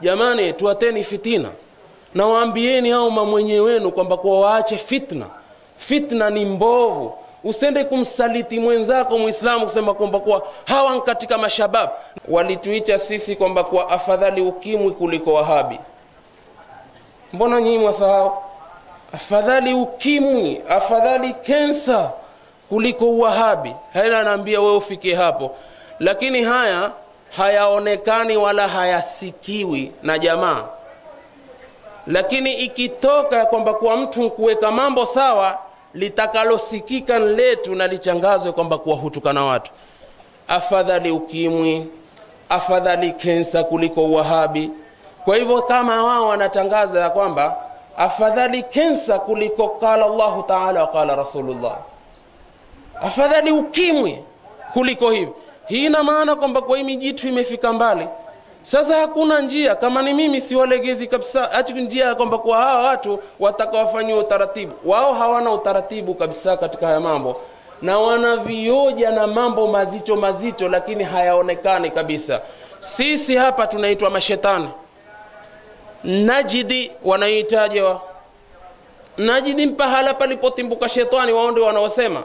jamani tuateni fitina, na waambieni hao mamwenye wenu kwamba kwa waache fitna. Fitna ni mbovu. Usende kumsaliti mwenzako Muislamu kusema kwamba kwa hawa katika mashabab. Walituita sisi kwamba kwa afadhali ukimwi kuliko wahabi. Mbona nyinyi mwasahau? Afadhali ukimwi, afadhali kensa kuliko wahabi. Haina naambia wewe ufike hapo. Lakini haya hayaonekani wala hayasikiwi na jamaa. Lakini ikitoka kwamba kwa mtu kuweka mambo sawa, litakalosikika letu na lichangazwe kwamba kwa hutukana watu. Afadhali ukimwi, afadhali kensa kuliko wahabi. Kwa hivyo kama wao wanatangaza ya kwamba afadhali kensa kuliko qala Allah Ta'ala wa qala Rasulullah, afadhali ukimwi kuliko hivi, hii ina maana kwamba kwa hii mijitu imefika mbali. Sasa hakuna njia, kama ni mimi siwalegezi kabisa, acha njia kwamba kwa hawa watu watakawafanyia utaratibu. Wao hawana utaratibu kabisa katika haya mambo, na wanavioja na mambo mazito mazito, lakini hayaonekani kabisa. Sisi hapa tunaitwa mashetani. Najidi wanaitaje wa? Najidi mpahala palipotimbuka shetani, wao ndio wanaosema.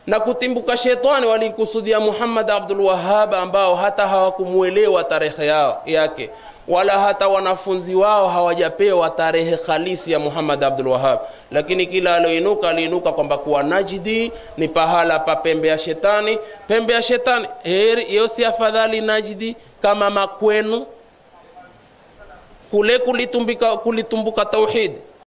Na kutimbuka shetani walikusudia Muhammad Abdul Wahhab, ambao hata hawakumuelewa tarehe yake, wala hata wanafunzi wao hawajapewa tarehe halisi ya Muhammad Abdul Wahhab. Lakini kila aliinuka kwamba kuwa Najdi ni pahala pa pembe ya shetani. Pembe ya shetani, hiyo si afadhali Najdi kama makwenu kule kulitumbuka tauhid?